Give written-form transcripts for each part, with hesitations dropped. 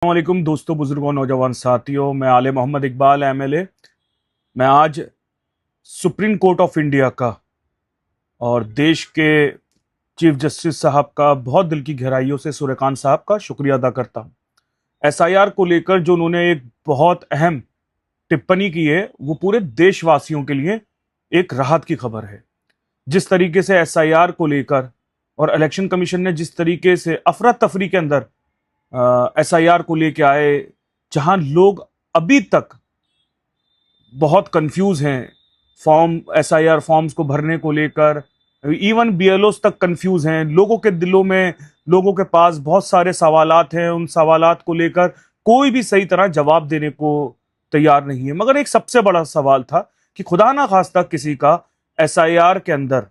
वालेकुम दोस्तों, बुजुर्गों, नौजवान साथियों। मैं आले मोहम्मद इकबाल एमएलए। मैं आज सुप्रीम कोर्ट ऑफ इंडिया का और देश के चीफ जस्टिस साहब का बहुत दिल की गहराइयों से सूर्यकांत साहब का शुक्रिया अदा करता हूं। एसआईआर को लेकर जो उन्होंने एक बहुत अहम टिप्पणी की है, वो पूरे देशवासियों के लिए एक राहत की खबर है। जिस तरीके से एसआईआर को लेकर और इलेक्शन कमीशन ने जिस तरीके से अफरा तफरी के अंदर एसआईआर को लेके आए, जहां लोग अभी तक बहुत कंफ्यूज हैं फॉर्म एसआईआर फॉर्म्स को भरने को लेकर, इवन बीएलओस तक कंफ्यूज हैं। लोगों के दिलों में, लोगों के पास बहुत सारे सवालात हैं। उन सवालात को लेकर कोई भी सही तरह जवाब देने को तैयार नहीं है। मगर एक सबसे बड़ा सवाल था कि खुदा ना खास्ता किसी का एसआईआर के अंदर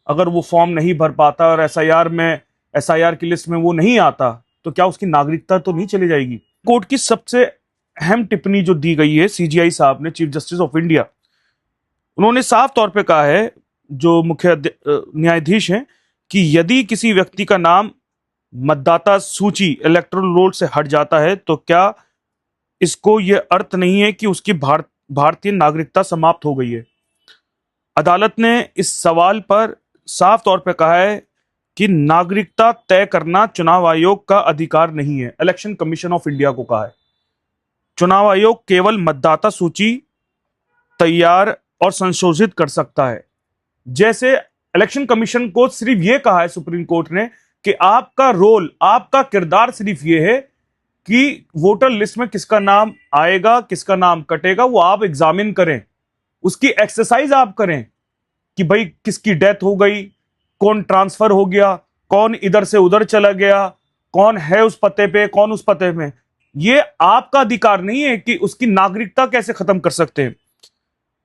अगर वो फॉर्म नहीं भर पाता और एसआईआर की लिस्ट में वो नहीं आता, तो क्या उसकी नागरिकता तो नहीं चली जाएगी। कोर्ट की सबसे अहम टिप्पणी जो दी गई है सीजीआई साहब ने, चीफ जस्टिस ऑफ इंडिया, उन्होंने साफ तौर पे कहा है, जो मुख्य न्यायाधीश हैं, कि यदि किसी व्यक्ति का नाम मतदाता सूची इलेक्टोरल रोल से हट जाता है, तो क्या इसको यह अर्थ नहीं है कि उसकी भारतीय नागरिकता समाप्त हो गई है। अदालत ने इस सवाल पर साफ तौर पे कहा है कि नागरिकता तय करना चुनाव आयोग का अधिकार नहीं है। इलेक्शन कमीशन ऑफ इंडिया को कहा है चुनाव आयोग केवल मतदाता सूची तैयार और संशोधित कर सकता है। जैसे इलेक्शन कमीशन को सिर्फ यह कहा है सुप्रीम कोर्ट ने कि आपका रोल, आपका किरदार सिर्फ यह है कि वोटर लिस्ट में किसका नाम आएगा, किसका नाम कटेगा, वो आप एग्जामिन करें, उसकी एक्सरसाइज आप करें कि भाई किसकी डेथ हो गई, कौन ट्रांसफर हो गया, कौन इधर से उधर चला गया, कौन है उस पते पे, कौन उस पते में। ये आपका अधिकार नहीं है कि उसकी नागरिकता कैसे खत्म कर सकते हैं।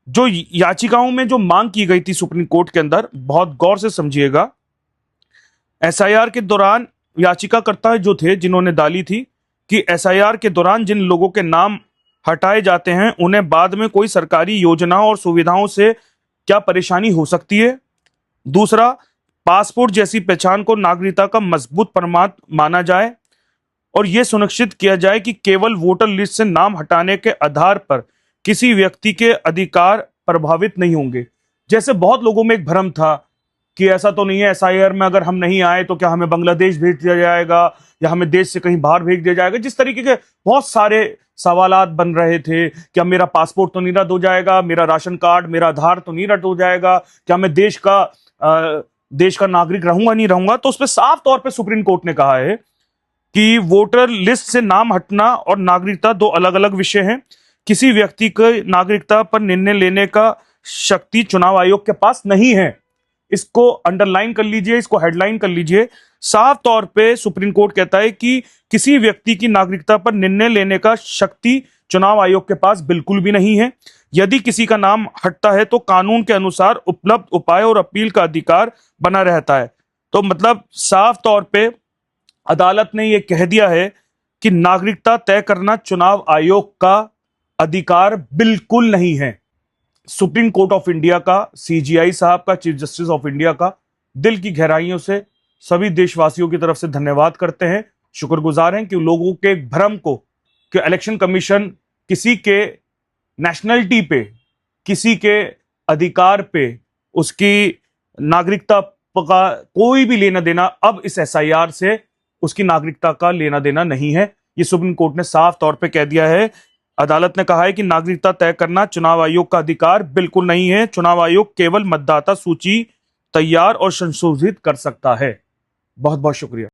जो याचिकाओं में जो मांग की गई थी सुप्रीम कोर्ट के अंदर, बहुत गौर से समझिएगा। एसआईआर के दौरान याचिकाकर्ता जो थे, जिन्होंने डाली थी कि एसआईआर के दौरान जिन लोगों के नाम हटाए जाते हैं, उन्हें बाद में कोई सरकारी योजनाओं और सुविधाओं से क्या परेशानी हो सकती है। दूसरा, पासपोर्ट जैसी पहचान को नागरिकता का मजबूत प्रमाण माना जाए और यह सुनिश्चित किया जाए कि केवल वोटर लिस्ट से नाम हटाने के आधार पर किसी व्यक्ति के अधिकार प्रभावित नहीं होंगे। जैसे बहुत लोगों में एक भ्रम था कि ऐसा तो नहीं है, एसआईआर में अगर हम नहीं आए तो क्या हमें बांग्लादेश भेज दिया जाएगा या हमें देश से कहीं बाहर भेज दिया जाएगा। जिस तरीके के बहुत सारे सवालात बन रहे थे, क्या मेरा पासपोर्ट तो नहीं रद्द हो जाएगा, मेरा राशन कार्ड, मेरा आधार तो नहीं रद्द हो जाएगा, क्या मैं देश का नागरिक रहूंगा नहीं रहूंगा। तो उस पर साफ तौर पे सुप्रीम कोर्ट ने कहा है कि वोटर लिस्ट से नाम हटना और नागरिकता दो अलग अलग विषय हैं। किसी व्यक्ति को नागरिकता पर निर्णय लेने का शक्ति चुनाव आयोग के पास नहीं है। इसको अंडरलाइन कर लीजिए, इसको हेडलाइन कर लीजिए। साफ तौर पे सुप्रीम कोर्ट कहता है कि किसी व्यक्ति की नागरिकता पर निर्णय लेने का शक्ति चुनाव आयोग के पास बिल्कुल भी नहीं है। यदि किसी का नाम हटता है तो कानून के अनुसार उपलब्ध उपाय और अपील का अधिकार बना रहता है। तो मतलब साफ तौर पे अदालत ने यह कह दिया है कि नागरिकता तय करना चुनाव आयोग का अधिकार बिल्कुल नहीं है। सुप्रीम कोर्ट ऑफ इंडिया का, सीजीआई साहब का, चीफ जस्टिस ऑफ इंडिया का दिल की गहराइयों से सभी देशवासियों की तरफ से धन्यवाद करते हैं। शुक्रगुजार हैं कि लोगों के भ्रम को कि इलेक्शन कमीशन किसी के नेशनलिटी पे, किसी के अधिकार पे, उसकी नागरिकता का कोई भी लेना देना अब इस एसआईआर से उसकी नागरिकता का लेना देना नहीं है। ये सुप्रीम कोर्ट ने साफ तौर पे कह दिया है। अदालत ने कहा है कि नागरिकता तय करना चुनाव आयोग का अधिकार बिल्कुल नहीं है। चुनाव आयोग केवल मतदाता सूची तैयार और संशोधित कर सकता है। बहुत बहुत शुक्रिया।